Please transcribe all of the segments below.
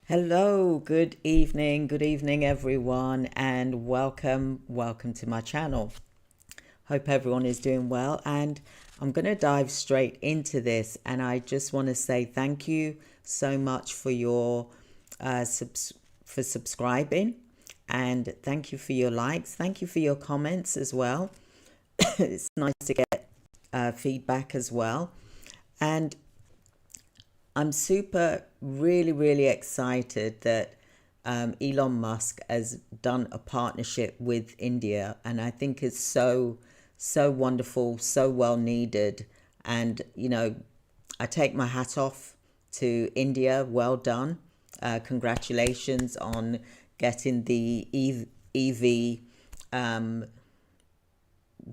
Hello, good evening everyone, and welcome to my channel. Hope everyone is doing well, and I'm going to dive straight into this, and I just want to say thank you so much for your subscribing, and thank you for your likes, thank you for your comments as well. It's nice to get feedback as well, and I'm really excited that Elon Musk has done a partnership with India, and I think it's so wonderful, so well needed. And I take my hat off to India. Well done. Congratulations on getting the EV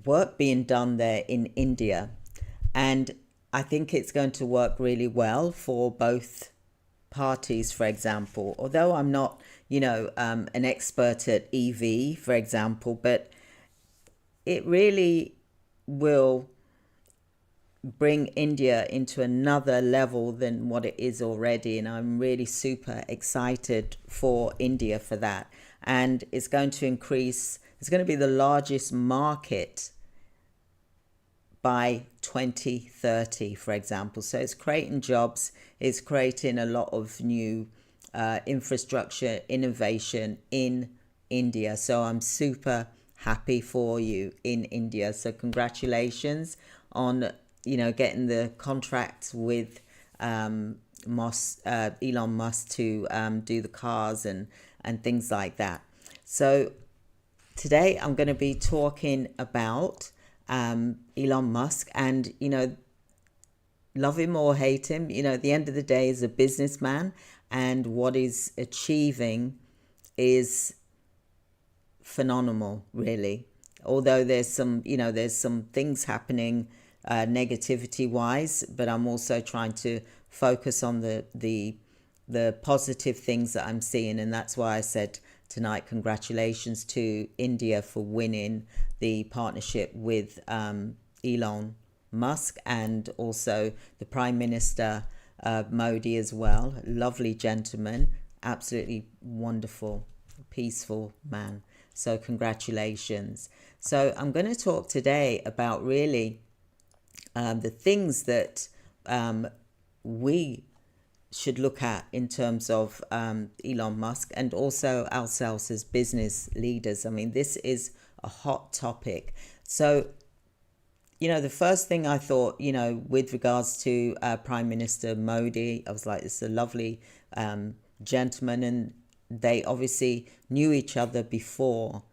work being done there in India. And I think it's going to work really well for both parties, for example. Although I'm not, an expert at EV, for example, but it really will bring India into another level than what it is already. And I'm really super excited for India for that. And it's going to increase, it's going to be the largest market by 2030, for example. So it's creating jobs, it's creating a lot of new infrastructure innovation in India. So I'm super happy for you in India. So congratulations on getting the contract with Elon Musk to do the cars and things like that. So today I'm going to be talking about Elon Musk, and love him or hate him, at the end of the day, is a businessman, and what he's achieving is phenomenal, really. Although there's some things happening negativity wise, but I'm also trying to focus on the positive things that I'm seeing, and that's why I said tonight, congratulations to India for winning the partnership with Elon Musk, and also the Prime Minister Modi as well. Lovely gentleman, absolutely wonderful, peaceful man. So congratulations. So I'm going to talk today about really the things that we should look at in terms of Elon Musk, and also ourselves as business leaders. I mean, this is a hot topic. So, the first thing I thought, with regards to Prime Minister Modi, I was like, this is a lovely gentleman, and they obviously knew each other before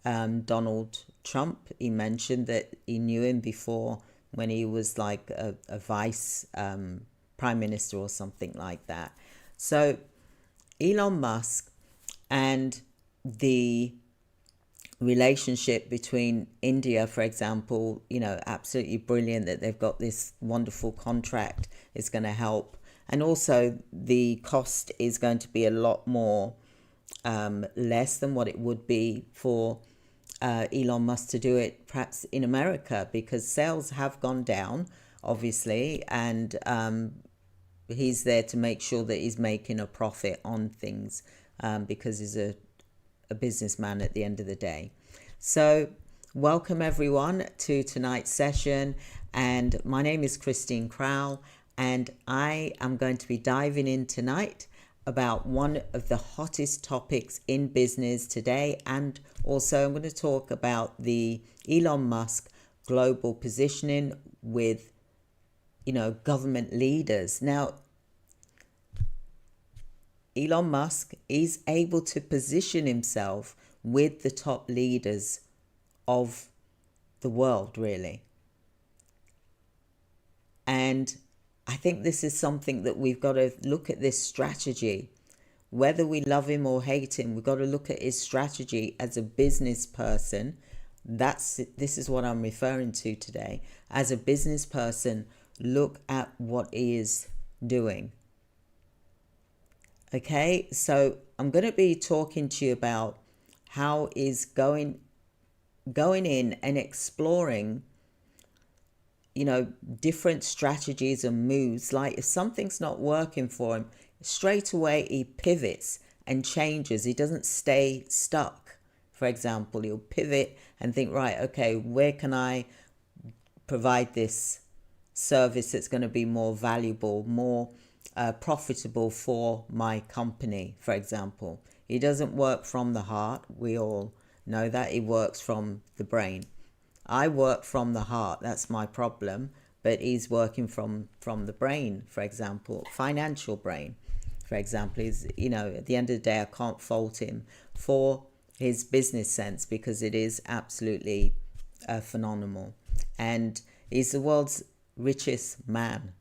Donald Trump. He mentioned that he knew him before when he was like a vice prime minister or something like that. So Elon Musk and the relationship between India, for example, absolutely brilliant that they've got this wonderful contract. Is going to help, and also the cost is going to be a lot more less than what it would be for Elon Musk to do it perhaps in America, because sales have gone down, obviously, and he's there to make sure that he's making a profit on things, because he's a businessman at the end of the day. So welcome everyone to tonight's session, and my name is Christine Crowell, and I am going to be diving in tonight about one of the hottest topics in business today, and also I'm going to talk about the Elon Musk global positioning with government leaders. Now, Elon Musk is able to position himself with the top leaders of the world, really. And I think this is something that we've got to look at, this strategy. Whether we love him or hate him, we've got to look at his strategy as a business person. This is what I'm referring to today. As a business person, look at what he is doing. Okay, so I'm going to be talking to you about how is going in and exploring different strategies and moves. Like if something's not working for him, straight away he pivots and changes. He doesn't stay stuck. For example, he'll pivot and think, right, okay, where can I provide this service that's going to be more valuable, more profitable for my company, for example. He doesn't work from the heart. We all know that. He works from the brain. I work from the heart. That's my problem. But he's working from the brain, for example, financial brain, for example. He's, at the end of the day, I can't fault him for his business sense because it is absolutely phenomenal. And he's the world's richest man,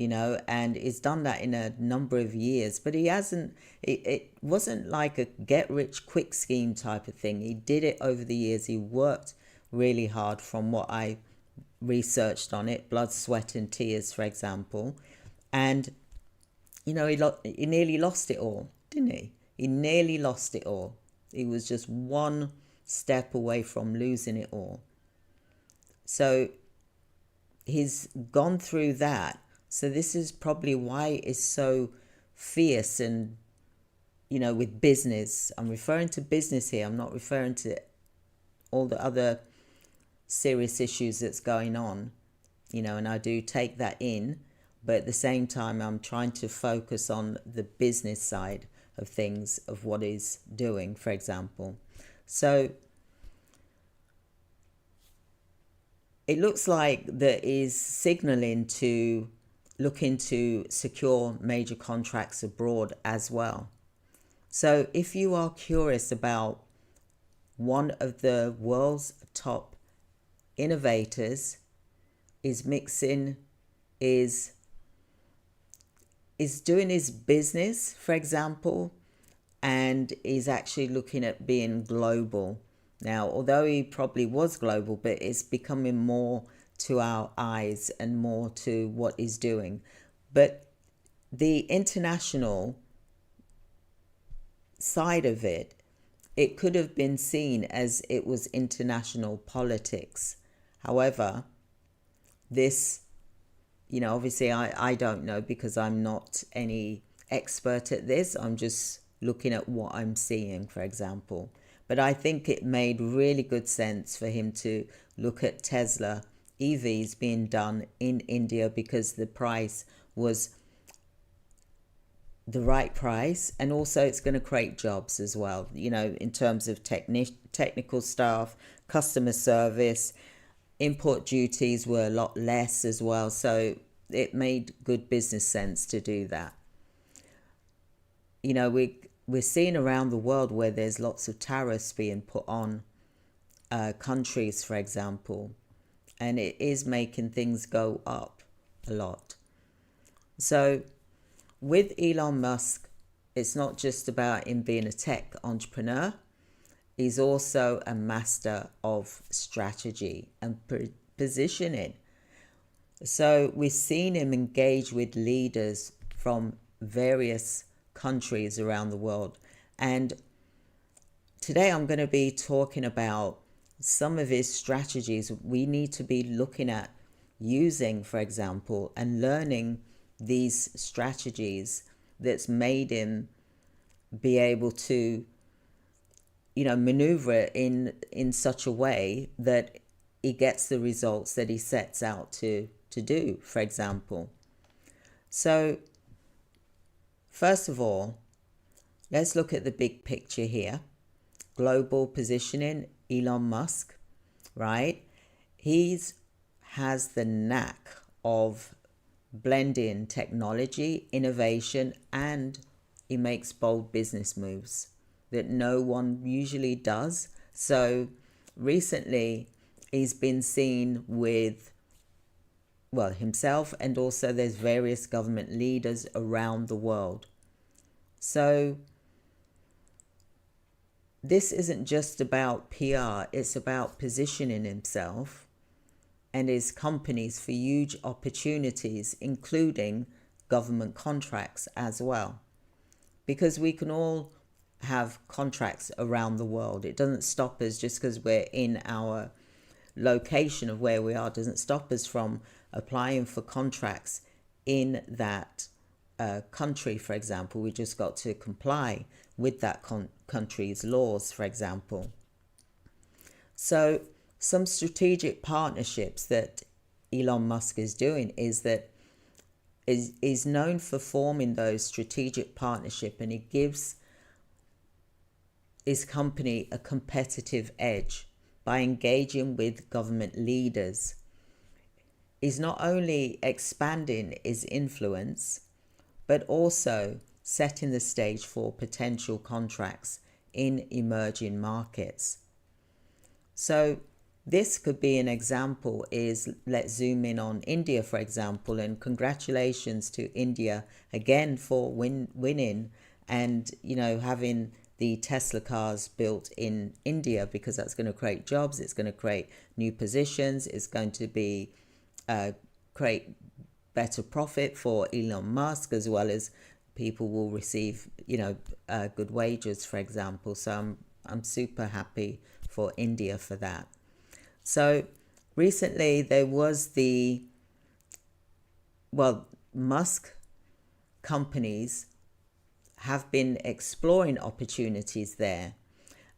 and he's done that in a number of years. But he hasn't, it wasn't like a get rich quick scheme type of thing. He did it over the years. He worked really hard from what I researched on it, blood, sweat and tears, for example. And, he nearly lost it all, didn't he? He nearly lost it all. He was just one step away from losing it all. So he's gone through that. So this is probably why it's so fierce and, with business. I'm referring to business here. I'm not referring to all the other serious issues that's going on, and I do take that in. But at the same time, I'm trying to focus on the business side of things, of what he's doing, for example. So it looks like that is signaling to look into secure major contracts abroad as well. So if you are curious about one of the world's top innovators is doing his business, for example, and is actually looking at being global. Now, although he probably was global, but it's becoming more to our eyes and more to what he's doing. But the international side of it, it could have been seen as it was international politics. However, this, obviously I don't know because I'm not any expert at this. I'm just looking at what I'm seeing, for example. But I think it made really good sense for him to look at Tesla EVs being done in India because the price was the right price, and also it's going to create jobs as well, in terms of technical staff, customer service. Import duties were a lot less as well, so it made good business sense to do that. We're seeing around the world where there's lots of tariffs being put on countries, for example, and it is making things go up a lot. So with Elon Musk, it's not just about him being a tech entrepreneur. He's also a master of strategy and positioning. So we've seen him engage with leaders from various countries around the world. And today I'm going to be talking about some of his strategies we need to be looking at using, for example, and learning these strategies that's made him be able to maneuver in such a way that he gets the results that he sets out to do, for example. So first of all, let's look at the big picture here. Global positioning, Elon Musk, right? He has the knack of blending technology, innovation, and he makes bold business moves that no one usually does. So recently he's been seen with, himself, and also there's various government leaders around the world. So this isn't just about PR, it's about positioning himself and his companies for huge opportunities, including government contracts as well. Because we can all have contracts around the world. It doesn't stop us just because we're in our location of where we are, doesn't stop us from applying for contracts in that country, for example. We just got to comply with that country's laws, for example. So some strategic partnerships that Elon Musk is doing is known for forming those strategic partnership, and it gives his company a competitive edge by engaging with government leaders. He's not only expanding his influence, but also setting the stage for potential contracts in emerging markets. So this could be an example is, let's zoom in on India, for example, and congratulations to India again for winning and, having the Tesla cars built in India, because that's going to create jobs, it's going to create new positions, it's going to be create better profit for Elon Musk, as well as people will receive, good wages, for example. So I'm super happy for India for that. So recently there was Musk companies have been exploring opportunities there.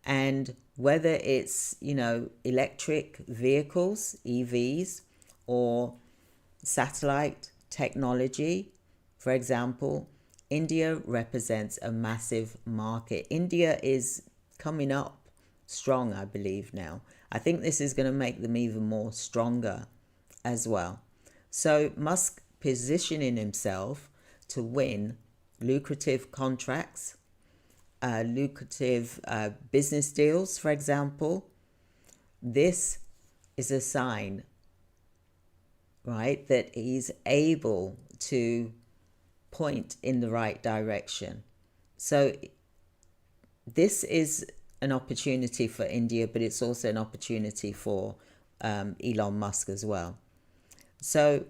And whether it's, electric vehicles, EVs, or satellite technology, for example, India represents a massive market. India is coming up strong, I believe now. I think this is going to make them even more stronger as well. So Musk positioning himself to win lucrative contracts, lucrative business deals, for example. This is a sign, right, that he's able to point in the right direction. So this is an opportunity for India, but it's also an opportunity for Elon Musk as well. So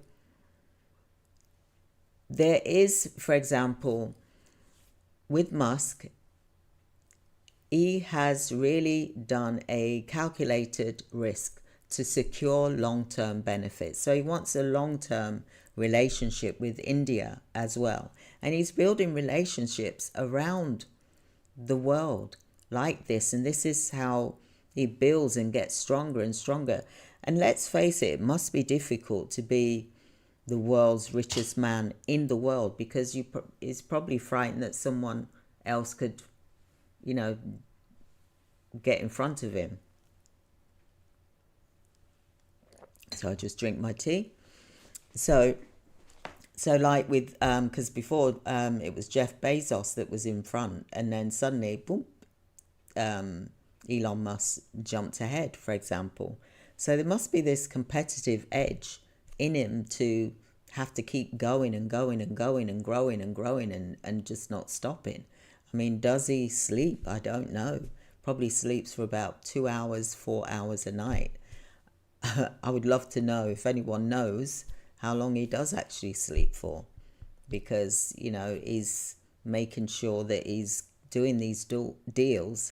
there is, for example, with Musk, he has really done a calculated risk to secure long-term benefits. So he wants a long-term relationship with India as well. And he's building relationships around the world like this. And this is how he builds and gets stronger and stronger. And let's face it, it must be difficult to be the world's richest man in the world, because he's probably frightened that someone else could, get in front of him. So I just drink my tea. So like with, because before it was Jeff Bezos that was in front, and then suddenly, boom, Elon Musk jumped ahead, for example. So there must be this competitive edge in him to have to keep going and going and going and growing and growing and just not stopping. I mean, does he sleep? I don't know. Probably sleeps for about 2 hours, 4 hours a night. I would love to know if anyone knows how long he does actually sleep for, because, he's making sure that he's doing these deals